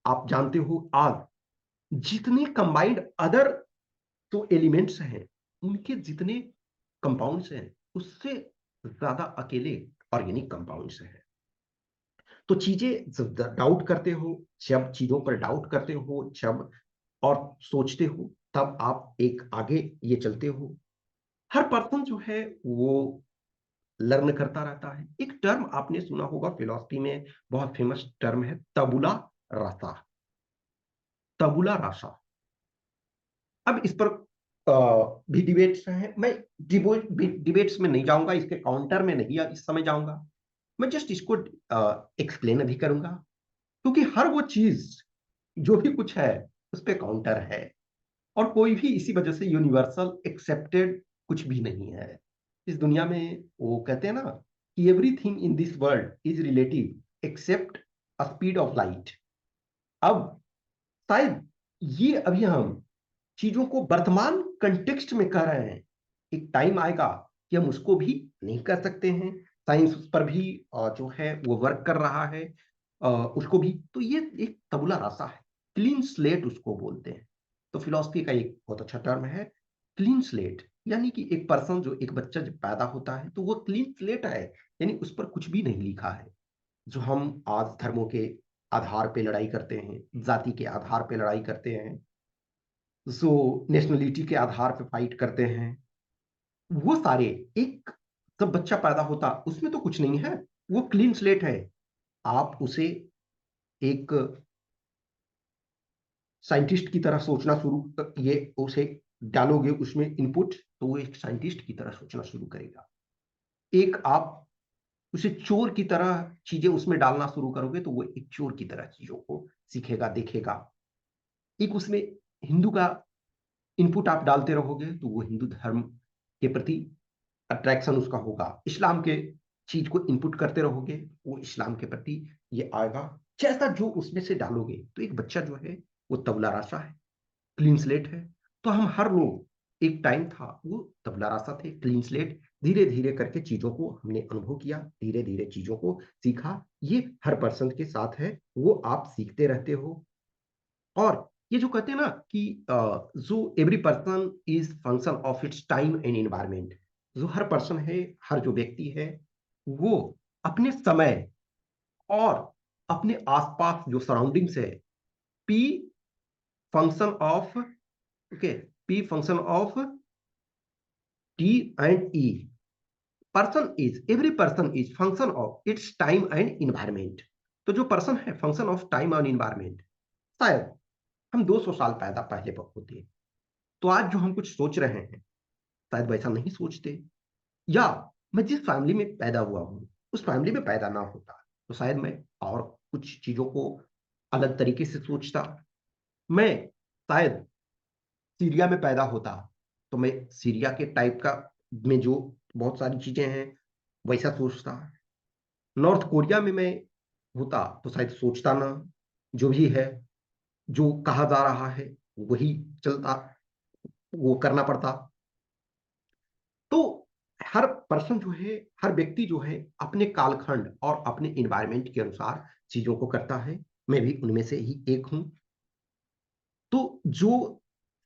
आप जानते हो आज जितने कंबाइंड अदर जो एलिमेंट्स हैं, उनके जितने कंपाउंड्स हैं उससे ज्यादा अकेले ऑर्गेनिक कंपाउंड्स हैं। तो चीजें जब डाउट करते हो, जब चीजों पर डाउट करते हो, जब और सोचते हो, तब आप एक आगे ये चलते हो। हर पर्सन जो है वो लर्न करता रहता है। एक टर्म आपने सुना होगा फिलॉसफी में, बहुत फेमस टर्म है, तबुला रासा। तबुला रासा। अब इस पर भी डिबेट्स हैं। मैं डिबेट्स में नहीं जाऊंगा, इसके काउंटर में नहीं इस समय जाऊंगा। मैं जस्ट इसको एक्सप्लेन अभी करूंगा, क्योंकि हर वो चीज जो भी कुछ है उस पे काउंटर है, और कोई भी इसी वजह से यूनिवर्सल एक्सेप्टेड कुछ भी नहीं है इस दुनिया में। वो कहते हैं ना कि everything in this world is relative except speed of light. अब शायद ये अभी हम चीजों को वर्तमान कंटेक्स्ट में कर रहे हैं, एक टाइम आएगा कि हम उसको भी नहीं कर सकते हैं। साइंस उस पर भी जो है वो वर्क कर रहा है, उसको भी। तो ये एक तबुला रासा है, क्लीन स्लेट उसको बोलते हैं। तो फिलॉसफी का एक बहुत अच्छा टर्म है क्लीन स्लेट, यानी कि एक पर्सन, जो एक बच्चा जब पैदा होता है तो वो क्लीन स्लेट है, यानी उस पर कुछ भी नहीं लिखा है। जो हम आज धर्मों के आधार पे लड़ाई करते हैं, जाति के आधार पे लड़ाई करते हैं, जो नेशनलिटी के आधार पे फाइट करते हैं, वो सारे, एक जब बच्चा पैदा होता उसमें तो कुछ नहीं है, वो क्लीन स्लेट है। आप उसे एक साइंटिस्ट की तरह सोचना शुरू, ये उसे डालोगे उसमें इनपुट, तो वो एक साइंटिस्ट की तरह सोचना शुरू करेगा। एक आप उसे चोर की तरह चीजें उसमें डालना शुरू करोगे तो वो एक चोर की तरह चीजों को सीखेगा, देखेगा। एक उसमें हिंदू का इनपुट आप डालते रहोगे तो वो हिंदू धर्म के प्रति अट्रैक्शन उसका होगा। इस्लाम के चीज को इनपुट करते रहोगे, वो इस्लाम के प्रति ये आएगा। जैसा जो उसमें से डालोगे, तो एक बच्चा जो है वो तबला राशा है, क्लीन स्लेट है। तो हम हर लोग, एक टाइम था वो तबला राशा थे, क्लीन स्लेट। धीरे धीरे करके चीजों को हमने अनुभव किया, धीरे धीरे चीजों को सीखा। ये हर पर्सन के साथ है, वो आप सीखते रहते हो। और ये जो कहते हैं ना कि जो every person is function of its time and environment, जो हर पर्सन है, हर जो व्यक्ति है, वो अपने समय और अपने आसपास जो सराउंडिंग्स है, P function of, okay, P function of T and E, person is, every person is function of its time and environment. तो जो पर्सन है function of time and environment. शायद हम 200 साल पैदा पहले होते, तो आज जो हम कुछ सोच रहे हैं शायद वैसा नहीं सोचते। या मैं जिस फैमिली में पैदा हुआ हूं उस फैमिली में पैदा ना होता तो शायद मैं और कुछ चीजों को अलग तरीके से सोचता। मैं शायद सीरिया में पैदा होता तो मैं सीरिया के टाइप का, में जो बहुत सारी चीजें हैं वैसा सोचता। नॉर्थ कोरिया में मैं होता तो शायद सोचता ना, जो भी है, जो कहा जा रहा है वही चलता, वो करना पड़ता। तो हर पर्सन जो है, हर व्यक्ति जो है अपने कालखंड और अपने इन्वायरमेंट के अनुसार चीजों को करता है। मैं भी उनमें से ही एक हूं। तो जो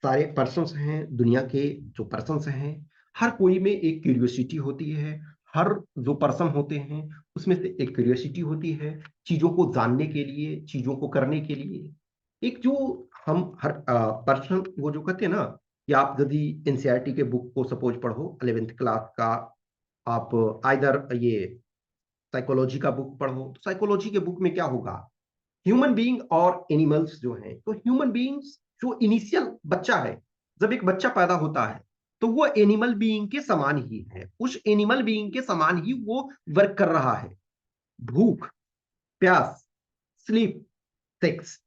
सारे पर्सन्स हैं दुनिया के, जो पर्सन्स हैं, हर कोई में एक क्यूरियोसिटी होती है। हर जो पर्सन होते हैं उसमें से एक क्यूरियोसिटी होती है चीजों को जानने के लिए, चीजों को करने के लिए। एक जो हम हर पर्सन, वो जो कहते हैं ना कि आप यदि एनसीईआरटी के बुक को सपोज पढ़ो 11th क्लास का, आप आइदर ये साइकोलॉजी का बुक पढ़ो, तो साइकोलॉजी के बुक में क्या होगा, ह्यूमन बीइंग और एनिमल्स जो हैं, तो ह्यूमन बीइंग्स जो इनिशियल बच्चा है, जब एक बच्चा पैदा होता है तो वो एनिमल बीइंग के समान ही है, उस एनिमल बीइंग के समान ही वो वर्क कर रहा है। भूख, प्यास, स्लीप, सेक्स,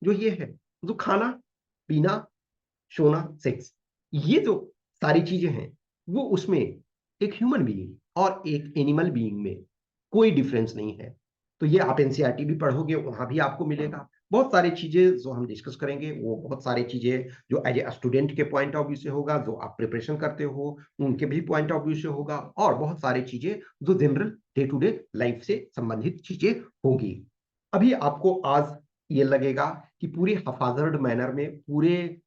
जो ये है, जो खाना, पीना, सोना, सेक्स, ये जो सारी चीजें हैं, वो उसमें एक ह्यूमन बीइंग और एक एनिमल बीइंग में कोई डिफरेंस नहीं है। तो ये आप एनसीईआरटी भी पढ़ोगे, वहां भी आपको मिलेगा। बहुत सारी चीजें जो हम डिस्कस करेंगे, वो बहुत सारी चीजें जो एज ए स्टूडेंट के पॉइंट ऑफ व्यू से होगा, जो आप प्रिपरेशन करते हो उनके भी पॉइंट ऑफ व्यू से होगा, और बहुत सारी चीजें जो general day to day life से संबंधित चीजें होगी। अभी आपको आज ये लगेगा कि पूरे हफाजर्ड मैनर में, पूरे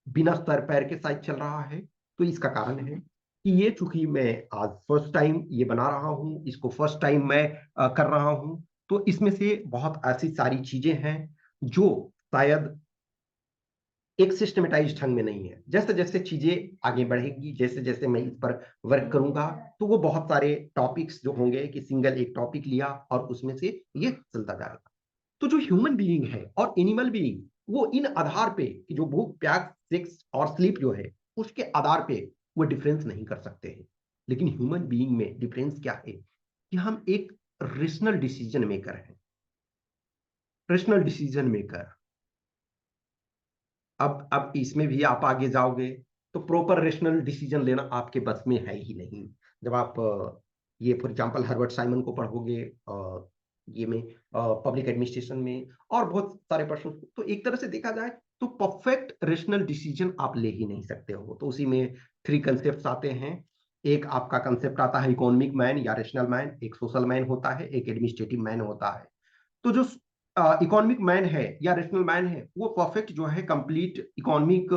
बिना सर पैर के साथ चल रहा है। तो इसका कारण है कि ये चूंकि मैं आज फर्स्ट टाइम ये बना रहा हूं, इसको फर्स्ट टाइम मैं कर रहा हूं, तो इसमें से बहुत ऐसी सारी चीजें हैं जो शायद एक सिस्टमेटाइज ढंग में नहीं है। जैसे जैसे चीजें आगे बढ़ेगी, जैसे जैसे मैं इस पर वर्क करूंगा, तो वो बहुत सारे टॉपिक्स जो होंगे कि सिंगल एक टॉपिक लिया और उसमें से ये चलता जाएगा। तो जो ह्यूमन बीइंग है और एनिमल बीइंग, वो इन आधार पे कि जो भूख, प्यास, सेक्स और स्लीप जो है, उसके आधार पे वो डिफरेंस नहीं कर सकते हैं। लेकिन ह्यूमन बीइंग में डिफरेंस क्या है कि हम एक रेशनल डिसीजन मेकर हैं। रेशनल डिसीजन मेकर, अब इसमें भी आप आगे जाओगे तो प्रॉपर रेशनल डिसीजन लेना आपके बस में है ही नहीं। जब आप ये फॉर एग्जांपल हर्बर्ट साइमन को पढ़ोगे, ये में पब्लिक एडमिनिस्ट्रेशन में और बहुत सारे पर्सन, तो एक तरह से देखा जाए तो परफेक्ट रेशनल डिसीजन आप ले ही नहीं सकते हो। तो उसी में थ्री कंसेप्ट आते हैं। एक आपका कंसेप्ट आता है इकोनॉमिक मैन या रेशनल मैन, एक सोशल मैन होता है, एक एडमिनिस्ट्रेटिव मैन होता है। तो जो इकोनॉमिक मैन है या रेशनल मैन है, वो परफेक्ट जो है कंप्लीट इकोनॉमिक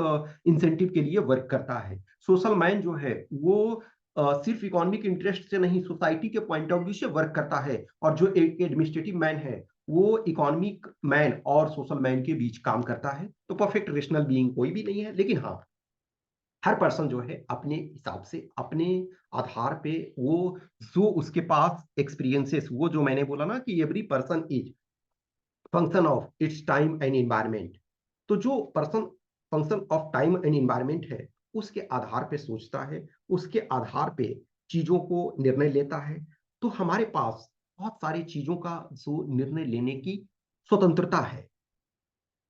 इंसेंटिव के लिए वर्क करता है। सोशल मैन जो है वो सिर्फ इकोनॉमिक इंटरेस्ट से नहीं, सोसाइटी के पॉइंट ऑफ व्यू से वर्क करता है। और जो एडमिनिस्ट्रेटिव मैन है, वो इकोनॉमिक मैन और सोशल मैन के बीच काम करता है। तो परफेक्ट रेशनल बीइंग कोई भी नहीं है, लेकिन हाँ, हर पर्सन जो है अपने हिसाब से, अपने आधार पे, वो जो उसके पास एक्सपीरियंसेस, वो जो मैंने बोला ना कि every person is function of its time and environment. तो जो person function of time and environment है, उसके आधार पे सोचता है, उसके आधार पे चीजों को निर्णय लेता है। तो हमारे पास बहुत सारी चीजों का जो निर्णय लेने की स्वतंत्रता है।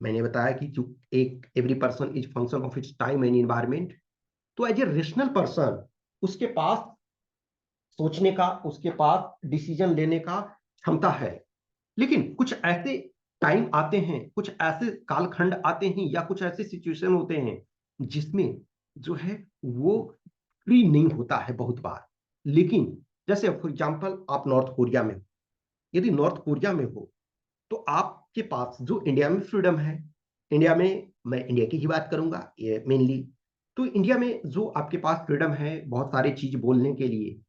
मैंने बताया कि जो एक every person is function of its time and environment. तो एज ए रेशनल पर्सन, उसके पास सोचने का, उसके पास डिसीजन लेने का क्षमता है। लेकिन कुछ ऐसे टाइम आते हैं, कुछ ऐसे कालखंड आते हैं या कुछ ऐसे सिचुएशन होते हैं जिसमें जो है वो फ्री नहीं होता है बहुत बार। लेकिन जैसे फॉर एग्जांपल आप नॉर्थ कोरिया में हो, यदि नॉर्थ कोरिया में हो तो आपके पास जो इंडिया में फ्रीडम है, इंडिया में, मैं इंडिया की ही बात करूंगा ये मेनली, तो इंडिया में जो आपके पास फ्रीडम है बहुत सारी चीज बोलने के लिए,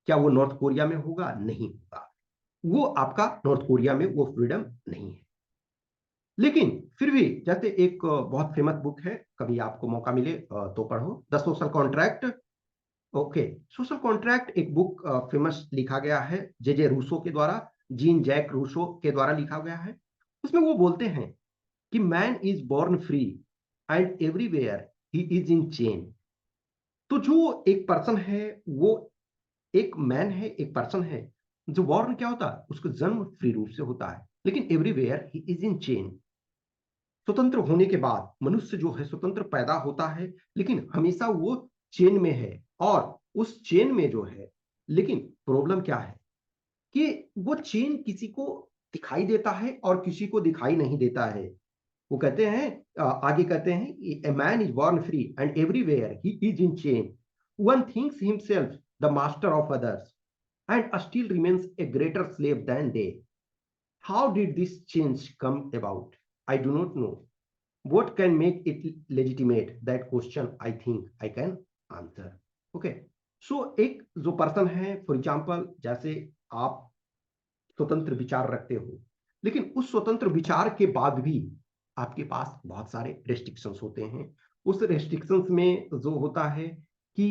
क्या वो नॉर्थ कोरिया में होगा? नहीं होगा। वो आपका नॉर्थ कोरिया में वो फ्रीडम नहीं है। लेकिन फिर भी जैसे एक बहुत फेमस बुक है, कभी आपको मौका मिले तो पढ़ो, the social contract. Okay, social contract एक बुक फेमस लिखा गया है जे जे रूसो के द्वारा, जीन जैक रूसो के द्वारा लिखा गया है। उसमें वो बोलते हैं कि man is born free and everywhere he is in chain. तो जो एक पर्सन है, वो एक मैन है, एक पर्सन है, जो बॉर्न क्या होता है, उसका जन्म फ्री रूप से होता है, लेकिन everywhere he is in chain. स्वतंत्र होने के बाद मनुष्य जो है स्वतंत्र पैदा होता है, लेकिन हमेशा वो चेन में है। और उस चेन में जो है, लेकिन प्रॉब्लम क्या है कि वो चेन किसी को दिखाई देता है और किसी को दिखाई नहीं देता है। वो कहते हैं, आगे कहते हैं, a man is born free and everywhere he is in chain, one thinks himself the master of others and still remains a greater slave than they. How did this change come about? I do not know. What can make it legitimate? That question I think I can answer. Okay. So एक जो पर्सन है, फॉर एग्जाम्पल जैसे आप स्वतंत्र विचार रखते हो, लेकिन उस स्वतंत्र विचार के बाद भी आपके पास बहुत सारे रेस्ट्रिक्शंस होते हैं। उस रेस्ट्रिक्शंस में जो होता है कि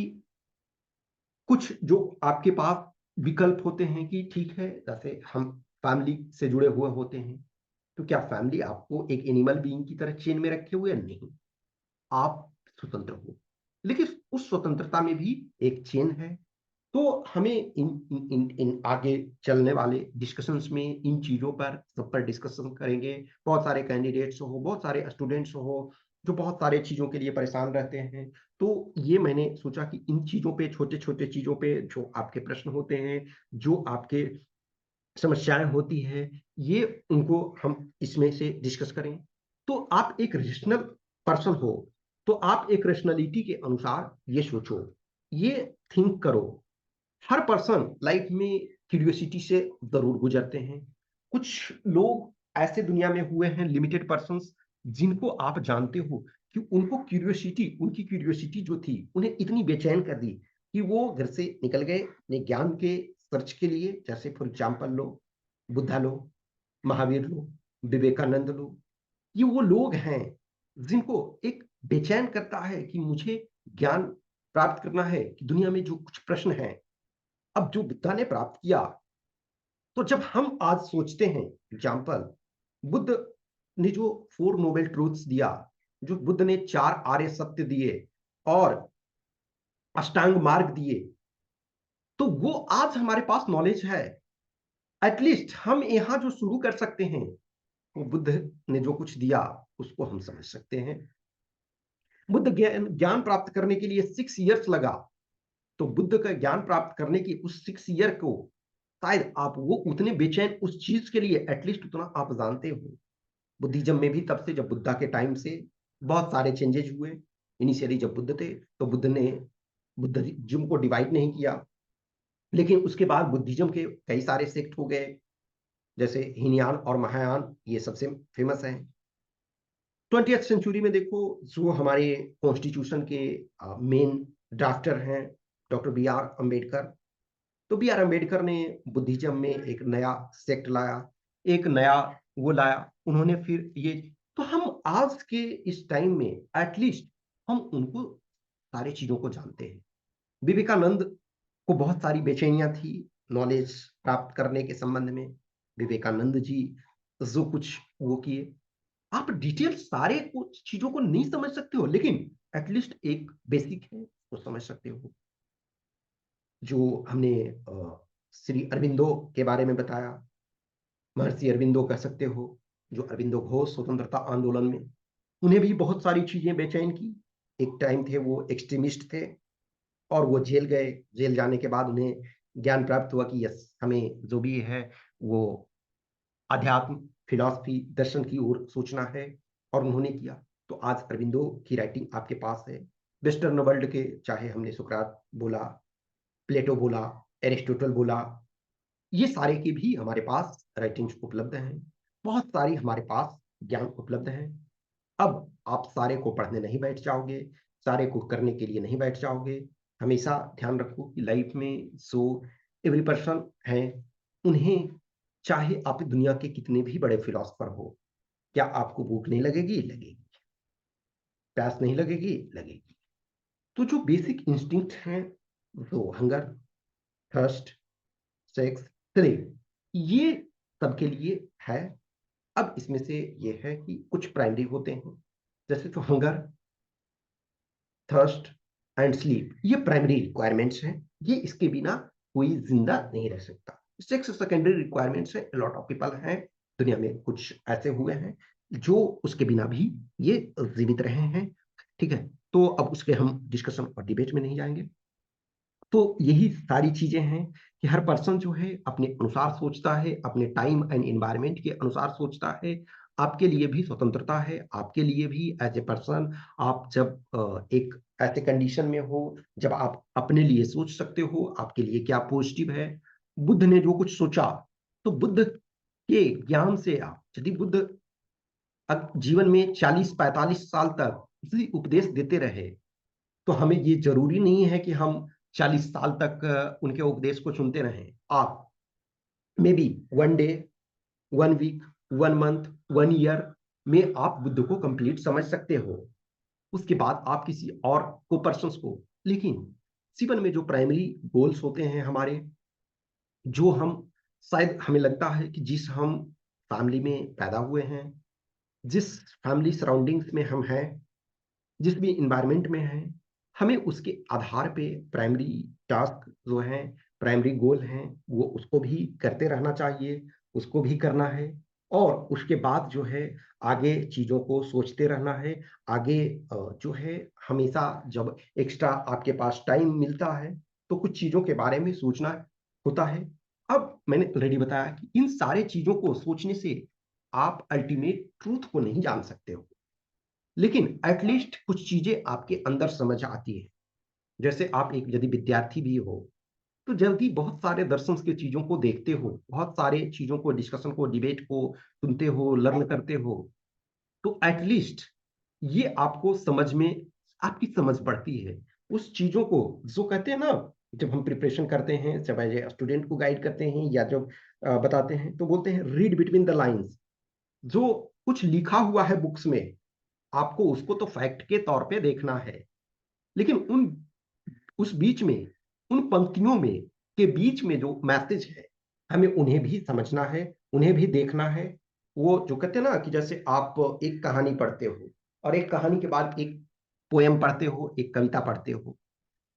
कुछ जो आपके पास विकल्प होते हैं कि ठीक है, जैसे हम फैमिली से जुड़े हुए होते हैं, तो क्या फैमिली आपको एक एनिमल बीइंग की तरह चेन में रखे हुए है? नहीं, आप स्वतंत्र हो। लेकिन उस स्वतंत्रता में भी एक चेन है। तो हमें इन आगे चलने वाले डिस्कशंस में इन चीज़ों पर सब पर डिस्कशन करेंगे। बहुत सारे कैंडिडेट्स हो, बहुत सारे स्टूडेंट्स हो, जो बहुत सारे चीज़ों के लिए परेशान रहते हैं। तो ये मैंने सोचा कि इन चीज़ों पे, छोटे-छोटे चीज़ों पे जो आपके प्रश्न होते हैं, जो आपके समस्याएँ होती हैं, ये उनको हम इसमें से डिस्कस करें। तो आप एक रेशनल पर्सन हो, तो आप एक रेशनैलिटी के अनुसार ये सोचो, ये थिंक करो। हर पर्सन लाइफ में क्यूरियोसिटी से ज़रूर गुज़रते हैं। कुछ लोग ऐसे दुनिया में हुए हैं, लिमिटेड पर्सन्स, जिनको आप जानते हो कि उनकी क्यूरियोसिटी जो थी, उन्हें इतनी बेचैन कर दी कि वो घर से निकल गए अपने ज्ञान के सर्च के लिए। जैसे फॉर एग्ज़ाम्पल लो, बुद्धा लो, महावीर लो, विवेकानंद लो। ये वो लोग हैं जिनको एक बेचैन करता है कि मुझे ज्ञान प्राप्त करना है, कि दुनिया में जो कुछ प्रश्न हैं, अब जो बुद्धा ने प्राप्त किया, तो जब हम आज सोचते हैं, एग्जाम्पल, बुद्ध ने जो 4 नोबेल ट्रूथ्स दिया, जो बुद्ध ने 4 आर्य सत्य दिए और अष्टांग मार्ग दिए, तो वो आज हमारे पास नॉलेज है। एटलीस्ट हम यहाँ जो शुरू कर सकते हैं, वो बुद्ध ने जो कुछ दिया, उसको हम समझ सकते हैं। बुद्ध ज्ञान ज्ञान प्राप्त करने के लिए 6 इयर्स लगा, तो बुद्ध का ज्ञान प्राप्त करने की उस 6 ईयर को शायद आप वो उतने बेचैन उस चीज के लिए एटलीस्ट उतना आप जानते हो। बुद्धिज्म में भी तब से, जब बुद्धा के टाइम से बहुत सारे चेंजेस हुए। इनिशियली जब बुद्ध थे, तो बुद्ध ने बुद्धिज्म को डिवाइड नहीं किया, लेकिन उसके बाद बुद्धिज्म के कई सारे सेक्ट हो गए, जैसे हीनयान और महायान, ये सबसे फेमस है। 20th सेंचुरी में देखो, जो हमारे कॉन्स्टिट्यूशन के मेन ड्राफ्टर हैं, डॉक्टर बी आर अम्बेडकर। तो बी आर अम्बेडकर ने बुद्धिज्म में एक नया सेक्ट लाया, एक नया वो लाया। उन्होंने फिर ये, तो हम आज के इस टाइम में एटलीस्ट हम उनको सारी चीजों को जानते हैं। विवेकानंद को बहुत सारी बेचैनियां थी नॉलेज प्राप्त करने के संबंध में। विवेकानंद जी जो कुछ वो किए, आप डिटेल सारे कुछ चीजों को नहीं समझ सकते हो, लेकिन एटलीस्ट एक बेसिक है वो समझ सकते हो। जो हमने श्री अरविंदो के बारे में बताया, महर्षि अरविंदो कह सकते हो, जो अरविंदो घोष स्वतंत्रता आंदोलन में, उन्हें भी बहुत सारी चीजें बेचैन की। एक टाइम थे वो एक्सट्रीमिस्ट थे, और वो जेल गए। जेल जाने के बाद उन्हें ज्ञान प्राप्त हुआ कि यस, हमें जो भी है वो अध्यात्म, फिलॉसफी, दर्शन की ओर सोचना है, और उन्होंने किया। तो आज अरविंदो की राइटिंग आपके पास है। वेस्टर्न वर्ल्ड के, चाहे हमने सुकरात बोला, प्लेटो बोला, एरिस्टोटल बोला, ये सारे की भी हमारे पास राइटिंग्स उपलब्ध हैं। बहुत सारी हमारे पास ज्ञान उपलब्ध है। अब आप सारे को पढ़ने नहीं बैठ जाओगे, सारे को करने के लिए नहीं बैठ जाओगे। हमेशा ध्यान रखो कि लाइफ में जो एवरी पर्सन है, उन्हें, चाहे आप दुनिया के कितने भी बड़े फिलोसफर हो, क्या आपको भूख नहीं लगेगी? लगेगी। प्यास नहीं लगेगी? लगेगी। तो जो बेसिक इंस्टिंक्ट हैं, जो हंगर, थर्स्ट, सेक्स, क्रेव, ये सबके लिए है। अब इसमें से ये है कि कुछ प्राइमरी होते हैं, जैसे जो हंगर, थर्स्ट एंड स्लीप, ये प्राइमरी रिक्वायरमेंट्स हैं। ये इसके बिना कोई जिंदा नहीं रह सकता। सेक्स सेकेंडरी रिक्वायरमेंट्स है। लॉट ऑफ पीपल हैं दुनिया में, कुछ ऐसे हुए हैं जो उसके बिना भी ये जीवित रहे हैं। ठीक है, तो अब उसके हम डिस्कशन और डिबेट में नहीं जाएंगे। तो यही सारी चीजें हैं कि हर पर्सन जो है अपने अनुसार सोचता है, अपने टाइम एंड एनवायरनमेंट के अनुसार सोचता है। आपके लिए भी स्वतंत्रता है, आपके लिए भी एज ए पर्सन, आप जब एक ऐसे कंडीशन में हो जब आप अपने लिए सोच सकते हो आपके लिए क्या पॉजिटिव है। बुद्ध ने जो कुछ सोचा, तो बुद्ध के ज्ञान से आप, यदि बुद्ध जीवन में 40-45 साल तक इसी उपदेश देते रहे, तो हमें ये जरूरी नहीं है कि हम 40 साल तक उनके उपदेश को सुनते रहें। आप may be 1 day, 1 week, 1 month, 1 year में आप बुद्ध को कंप्लीट समझ सकते हो। उसके बाद आप किसी और को पर्सन को, लेकिन जीवन में जो प्राइमरी गोल्स होते हैं हमारे, जो हम शायद हमें लगता है कि जिस हम फैमिली में पैदा हुए हैं, जिस फैमिली सराउंडिंग्स में हम हैं, जिस भी एनवायरनमेंट में हैं, हमें उसके आधार पे प्राइमरी टास्क जो हैं, प्राइमरी गोल हैं, वो उसको भी करते रहना चाहिए, उसको भी करना है। और उसके बाद जो है आगे चीज़ों को सोचते रहना है। आगे जो है हमेशा जब एक्स्ट्रा आपके पास टाइम मिलता है, तो कुछ चीज़ों के बारे में सोचना होता है। अब मैंने ऑलरेडी बताया कि इन सारे चीज़ों को सोचने से आप अल्टीमेट ट्रुथ को नहीं जान सकते हो। लेकिन एटलीस्ट कुछ चीजें आपके अंदर समझ आती है। जैसे आप एक यदि विद्यार्थी भी हो, तो जल्दी बहुत सारे दर्शन की चीजों को देखते हो, बहुत सारे चीजों को, डिस्कशन को, डिबेट को सुनते हो, लर्न करते हो, तो एटलीस्ट ये आपको समझ में, आपकी समझ बढ़ती है उस चीजों को। जो कहते हैं ना, जब हम प्रिपरेशन करते हैं, जब एज स्टूडेंट को गाइड करते हैं या जब बताते हैं, तो बोलते हैं रीड बिटवीन द लाइंस। जो कुछ लिखा हुआ है बुक्स में, आपको उसको तो फैक्ट के तौर पे देखना है, लेकिन उन उस बीच में, उन पंक्तियों में के बीच में जो मैसेज है, हमें उन्हें भी समझना है, उन्हें भी देखना है। वो जो कहते हैं ना कि जैसे आप एक कहानी पढ़ते हो और एक कहानी के बाद एक पोयम पढ़ते हो, एक कविता पढ़ते हो,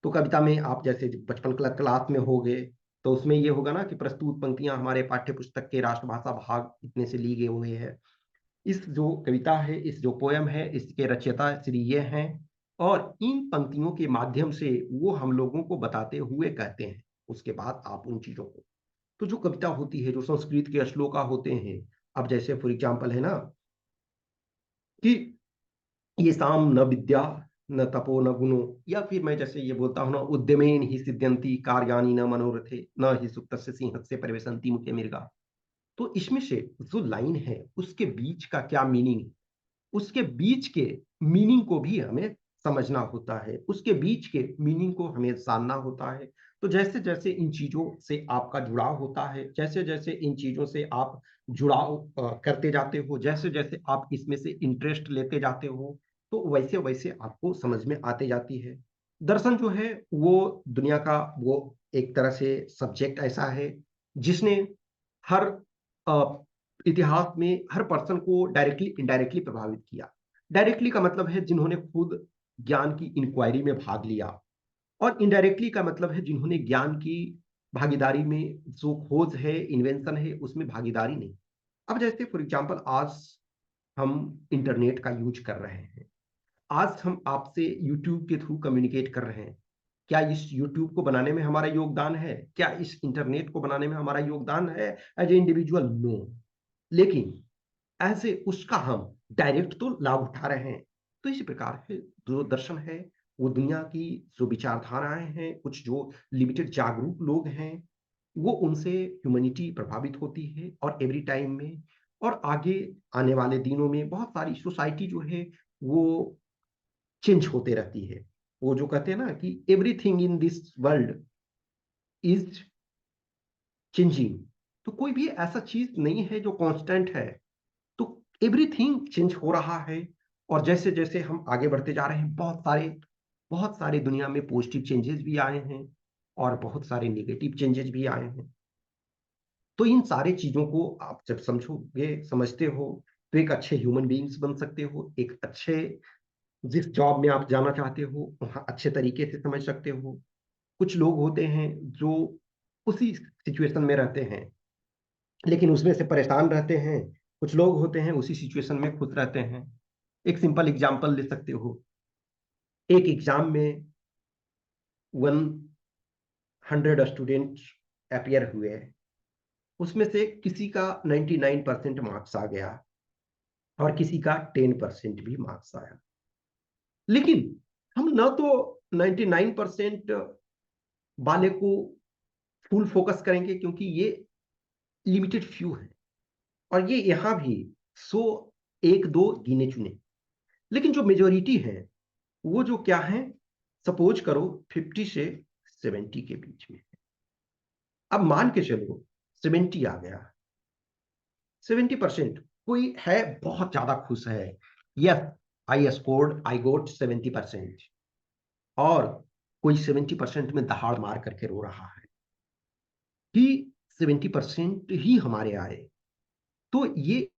तो कविता में आप जैसे बचपन क्लास में हो गए, तो उसमें ये होगा ना कि प्रस्तुत पंक्तियां हमारे पाठ्य पुस्तक के राष्ट्रभाषा भाग इतने से ली गई हुई है। इस जो कविता है, इस जो पोयम है, इसके रचयिता श्री ये हैं, और इन पंक्तियों के माध्यम से वो हम लोगों को बताते हुए कहते हैं। उसके बाद आप उन चीजों को, तो जो कविता होती है, जो संस्कृत के श्लोका होते हैं, अब जैसे फॉर एग्जाम्पल है ना कि ये साम न विद्या न तपो न गुणो, या फिर मैं जैसे ये बोलता हूँ ना, उद्यमेन ही सिद्ध्यंति कार्यानि न मनोरथे न ही सुप्तस्य सिंहस्य परिवेशन्ति मुखे मृगा। तो इसमें से जो लाइन है उसके बीच का क्या मीनिंग, उसके बीच के मीनिंग को भी हमें समझना होता है, उसके बीच के मीनिंग को हमें जानना होता है। तो जैसे जैसे इन चीजों से आपका जुड़ाव होता है, जैसे जैसे इन चीजों से आप जुड़ाव करते जाते हो, जैसे जैसे आप इसमें से इंटरेस्ट लेते जाते हो, तो वैसे वैसे आपको समझ में आते जाती है। दर्शन जो है वो दुनिया का वो एक तरह से सब्जेक्ट ऐसा है जिसने हर इतिहास में हर पर्सन को डायरेक्टली इनडायरेक्टली प्रभावित किया। डायरेक्टली का मतलब है जिन्होंने खुद ज्ञान की इंक्वायरी में भाग लिया, और इनडायरेक्टली का मतलब है जिन्होंने ज्ञान की भागीदारी में, जो खोज है, इन्वेंशन है, उसमें भागीदारी नहीं। अब जैसे फॉर एग्जांपल आज हम इंटरनेट का यूज कर रहे हैं, आज हम आपसे यूट्यूब के थ्रू कम्युनिकेट कर रहे हैं। क्या इस यूट्यूब को बनाने में हमारा योगदान है? क्या इस इंटरनेट को बनाने में हमारा योगदान है एज ए इंडिविजुअल? नो। लेकिन ऐसे उसका हम डायरेक्ट तो लाभ उठा रहे हैं। तो इसी प्रकार है जो दर्शन है, वो दुनिया की जो विचारधाराएं हैं, कुछ जो लिमिटेड जागरूक लोग हैं, वो उनसे ह्यूमैनिटी प्रभावित होती है, और एवरी टाइम में और आगे आने वाले दिनों में बहुत सारी सोसाइटी जो है वो चेंज होते रहती है। वो जो कहते हैं ना कि everything in this world is changing. तो कोई भी ऐसा चीज नहीं है जो कांस्टेंट है। तो एवरीथिंग चेंज हो रहा है, और जैसे जैसे हम आगे बढ़ते जा रहे हैं, बहुत सारे दुनिया में पॉजिटिव चेंजेस भी आए हैं और बहुत सारे नेगेटिव चेंजेस भी आए हैं। तो इन सारे चीजों को आप जब समझोगे, समझते हो, तो एक अच्छे ह्यूमन बीइंग्स बन सकते हो, एक अच्छे जिस जॉब में आप जाना चाहते हो वहां अच्छे तरीके से समझ सकते हो। कुछ लोग होते हैं जो उसी सिचुएशन में रहते हैं लेकिन उसमें से परेशान रहते हैं, कुछ लोग होते हैं उसी सिचुएशन में खुश रहते हैं। एक सिंपल एग्जांपल ले सकते हो, एक एग्जाम में 100 स्टूडेंट अपियर हुए, उसमें से किसी का 99% मार्क्स आ गया और किसी का 10% भी मार्क्स आया। लेकिन हम ना तो 99% वाले को फुल फोकस करेंगे, क्योंकि ये लिमिटेड फ्यू है, और ये यहाँ भी 100 एक दो गिने चुने। लेकिन जो मेजोरिटी है वो जो क्या है, सपोज करो 50 से 70 के बीच में। अब मान के चलो 70 आ गया, 70%। कोई है बहुत ज्यादा खुश है, यस आई स्कोर्ड, आई गोट 70%। और कोई 70% में दहाड़ मार करके रो रहा है कि 70% ही हमारे आए। तो ये